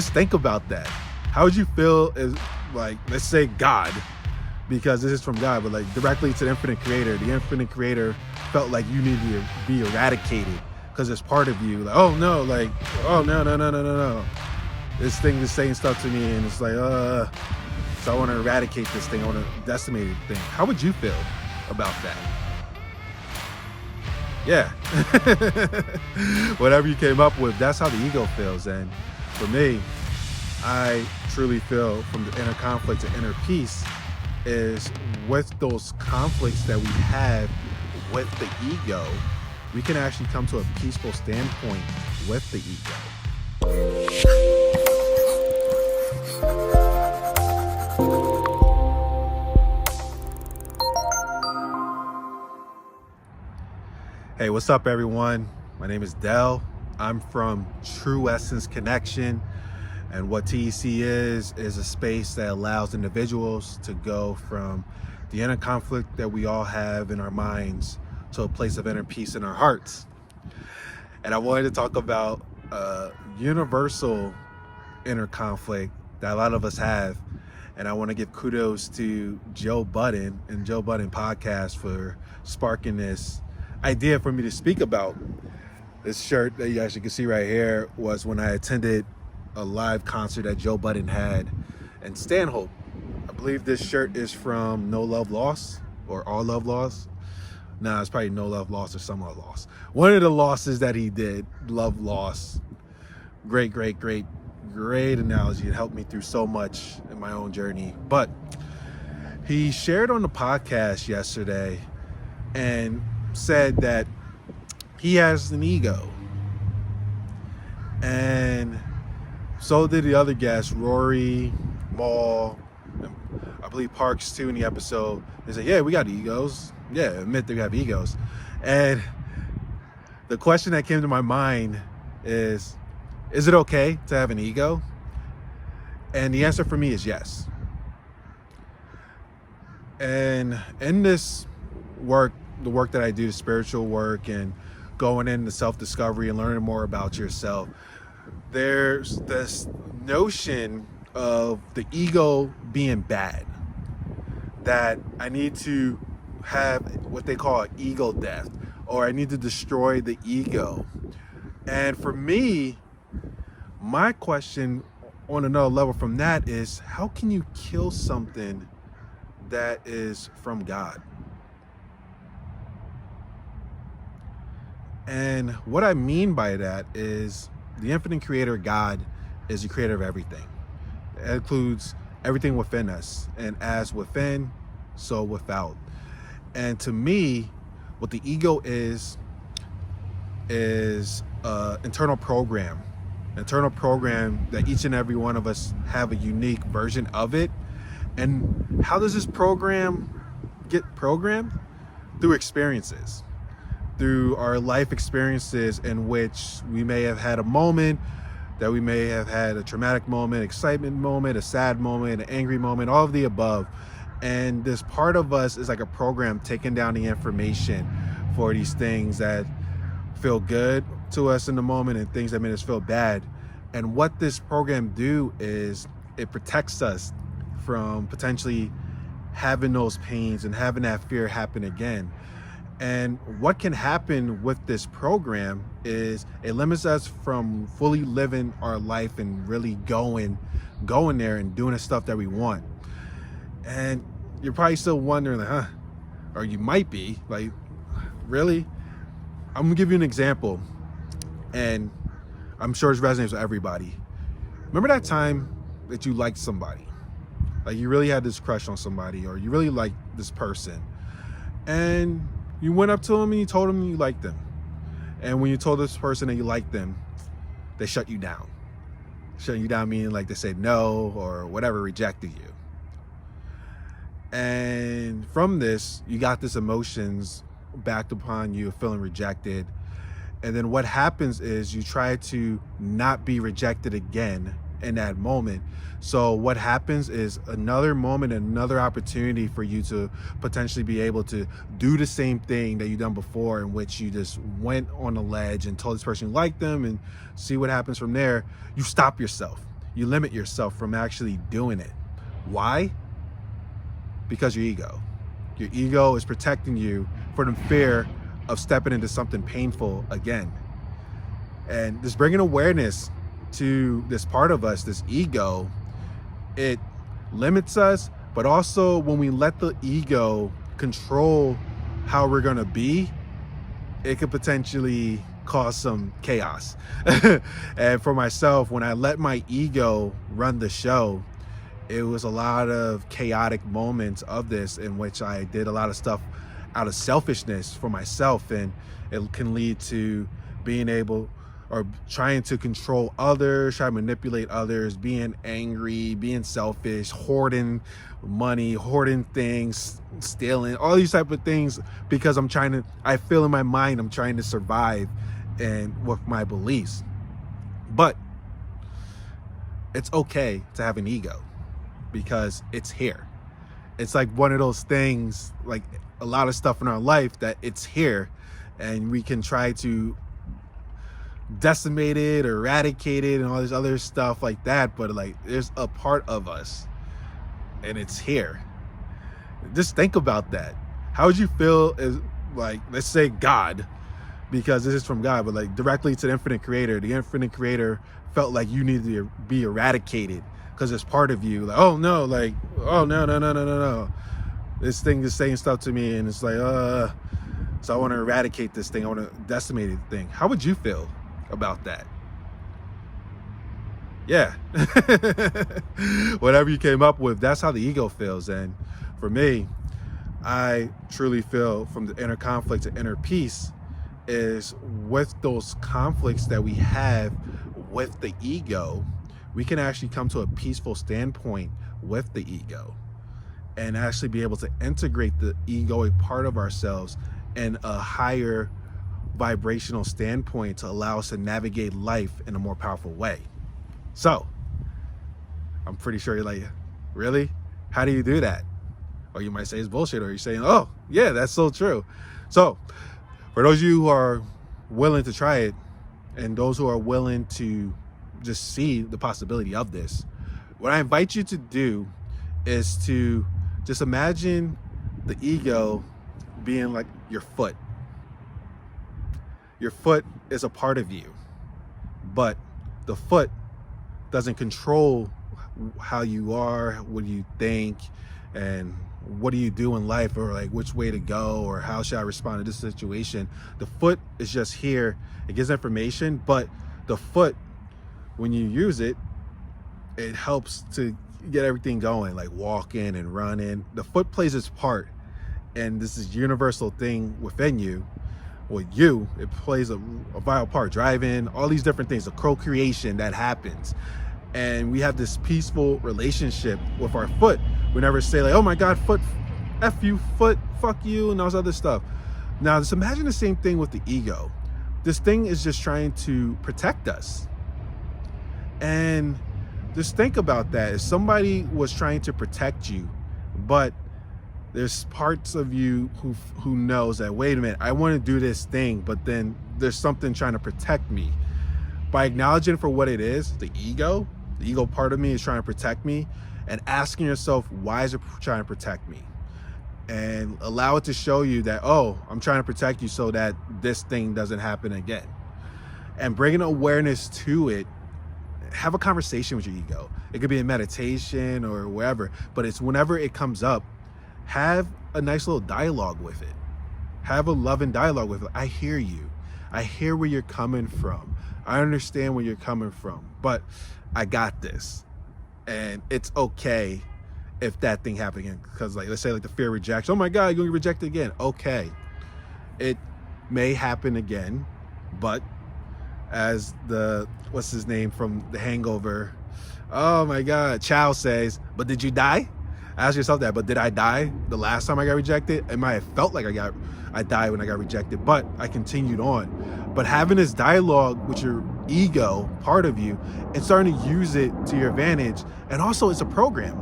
Just think about that. How would you feel as, like, let's say God, because this is from God, but like directly to the infinite creator. The infinite creator felt like you needed to be eradicated because it's part of you. Like, oh no, like, oh no. This thing is saying stuff to me, and it's like, so I want to eradicate this thing. I want to decimate the thing. How would you feel about that? Yeah. Whatever you came up with, that's how the ego feels. And for me, I truly feel from the inner conflict to inner peace is with those conflicts that we have with the ego, we can actually come to a peaceful standpoint with the ego. Hey, what's up, everyone? My name is Dell. I'm from True Essence Connection. And what TEC is a space that allows individuals to go from the inner conflict that we all have in our minds to a place of inner peace in our hearts. And I wanted to talk about universal inner conflict that a lot of us have. And I want to give kudos to Joe Budden and Joe Budden Podcast for sparking this idea for me to speak about. This shirt that you actually can see right here was when I attended a live concert that Joe Budden had in Stanhope. I believe this shirt is from No Love Lost or All Love Lost. Nah, it's probably No Love Lost or Some Love Lost. One of the losses that he did, Love Lost. Great analogy. It helped me through so much in my own journey. But he shared on the podcast yesterday and said that he has an ego. And so did the other guests, Rory, Maul, and I believe Parks too in the episode. They said, yeah, we got egos. Yeah, admit that we have egos. And the question that came to my mind is it okay to have an ego? And the answer for me is yes. And in this work, the work that I do, the spiritual work and going into self-discovery and learning more about yourself, there's this notion of the ego being bad, that I need to have what they call an ego death, or I need to destroy the ego. And for me, my question on another level from that is, how can you kill something that is from God? And what I mean by that is the infinite creator, God, is the creator of everything. It includes everything within us. And as within, so without. And to me, what the ego is internal program. Internal program that each and every one of us have a unique version of it. And how does this program get programmed? Through experiences. Through our life experiences in which we may have had a moment, that we may have had a traumatic moment, excitement moment, a sad moment, an angry moment, all of the above. And this part of us is like a program taking down the information for these things that feel good to us in the moment and things that made us feel bad. And what this program do is it protects us from potentially having those pains and having that fear happen again. And what can happen with this program is it limits us from fully living our life and really going there and doing the stuff that we want. And you're probably still wondering, like, or you might be like, really? I'm gonna give you an example, and I'm sure it resonates with everybody. Remember that time that you liked somebody? Like you really had this crush on somebody, or you really liked this person, and you went up to them and you told them you liked them. And when you told this person that you liked them, they shut you down. Shutting you down meaning like they said no or whatever, rejected you. And from this, you got this emotions backed upon you, feeling rejected. And then what happens is you try to not be rejected again in that moment. So what happens is another moment, another opportunity for you to potentially be able to do the same thing that you've done before, in which you just went on a ledge and told this person you liked them and see what happens from there. You stop yourself. you limit yourself from actually doing it. Why? Because your ego is protecting you from the fear of stepping into something painful again. And just bringing awareness to this part of us, this ego, it limits us, but also when we let the ego control how we're gonna be, it could potentially cause some chaos. And for myself, when I let my ego run the show, it was a lot of chaotic moments of this in which I did a lot of stuff out of selfishness for myself, and it can lead to being able or trying to control others, trying to manipulate others, being angry, being selfish, hoarding money, hoarding things, stealing, all these type of things, because I feel in my mind I'm trying to survive and with my beliefs. But it's okay to have an ego because it's here. It's like one of those things, like a lot of stuff in our life, that it's here and we can try to decimate it or eradicate it and all this other stuff like that, but like there's a part of us and it's here. Just think about that. How would you feel as, like, let's say God, because this is from God, but like directly to the infinite creator, the infinite creator felt like you needed to be eradicated because it's part of you, like, oh no, this thing is saying stuff to me and it's like so I want to eradicate this thing, I want to decimate the thing. How would you feel about that? Yeah. Whatever you came up with, that's how the ego feels. And for me, I truly feel from the inner conflict to inner peace is with those conflicts that we have with the ego, we can actually come to a peaceful standpoint with the ego and actually be able to integrate the egoic part of ourselves in a higher vibrational standpoint to allow us to navigate life in a more powerful way. So I'm pretty sure you're like, really? How do you do that? Or you might say it's bullshit, or you're saying, oh yeah, that's so true. So for those of you who are willing to try it and those who are willing to just see the possibility of this, what I invite you to do is to just imagine the ego being like your foot. Your foot is a part of you, but the foot doesn't control how you are, what you think, and what do you do in life, or like which way to go, or how should I respond to this situation. The foot is just here. It gives information, but the foot, when you use it, it helps to get everything going, like walking and running. The foot plays its part, and this is universal thing within you. With you, it plays a vital part. Driving, all these different things, the co-creation that happens. And we have this peaceful relationship with our foot. We never say like, oh my God, foot, F you, foot, fuck you, and all this other stuff. Now, just imagine the same thing with the ego. This thing is just trying to protect us. And just think about that. If somebody was trying to protect you, but there's parts of you who knows that, wait a minute, I want to do this thing, but then there's something trying to protect me. By acknowledging for what it is, the ego part of me is trying to protect me, and asking yourself, why is it trying to protect me? And allow it to show you that, oh, I'm trying to protect you so that this thing doesn't happen again. And bringing awareness to it, have a conversation with your ego. It could be in meditation or wherever, but it's whenever it comes up, have a nice little dialogue with it. Have a loving dialogue with it. I hear you. I hear where you're coming from. I understand where you're coming from, but I got this. And it's okay if that thing happens again. Because like, let's say like the fear of rejection. Oh my God, you're going to get rejected again. Okay. It may happen again, but as what's his name from The Hangover? Oh my God, Chow says, but did you die? Ask yourself that, but did I die the last time I got rejected? It might have felt like I died when I got rejected, but I continued on. But having this dialogue with your ego, part of you, and starting to use it to your advantage, and also it's a program.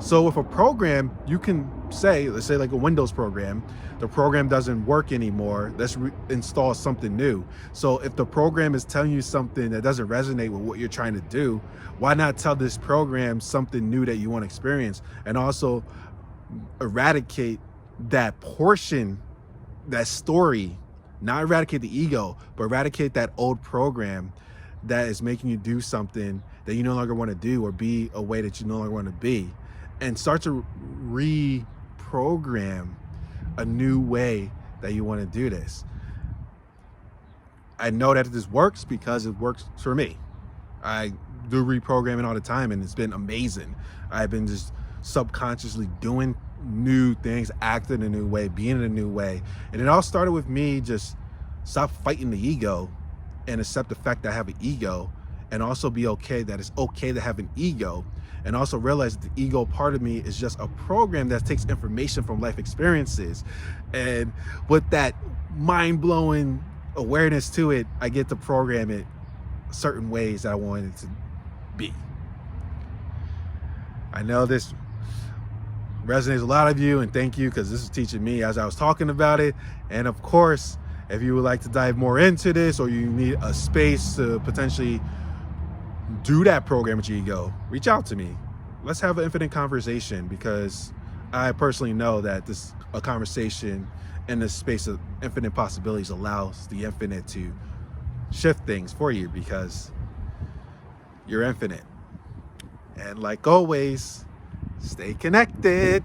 So with a program, you can say, let's say like a Windows program, the program doesn't work anymore. Let's install something new. So if the program is telling you something that doesn't resonate with what you're trying to do, why not tell this program something new that you want to experience, and also eradicate that portion, that story, not eradicate the ego, but eradicate that old program that is making you do something that you no longer want to do, or be a way that you no longer want to be, and start to reprogram a new way that you want to do this. I know that this works because it works for me. I do reprogramming all the time, and it's been amazing. I've been just subconsciously doing new things, acting in a new way, being in a new way. And it all started with me just stop fighting the ego and accept the fact that I have an ego, and also be okay that it's okay to have an ego, and also realize that the ego part of me is just a program that takes information from life experiences. And with that mind-blowing awareness to it, I get to program it certain ways that I want it to be. I know this resonates with a lot of you, and thank you, because this is teaching me as I was talking about it. And of course, if you would like to dive more into this, or you need a space to potentially do that program with your ego, reach out to me. Let's have an infinite conversation, because I personally know that a conversation in the space of infinite possibilities allows the infinite to shift things for you, because you're infinite. And like always, stay connected.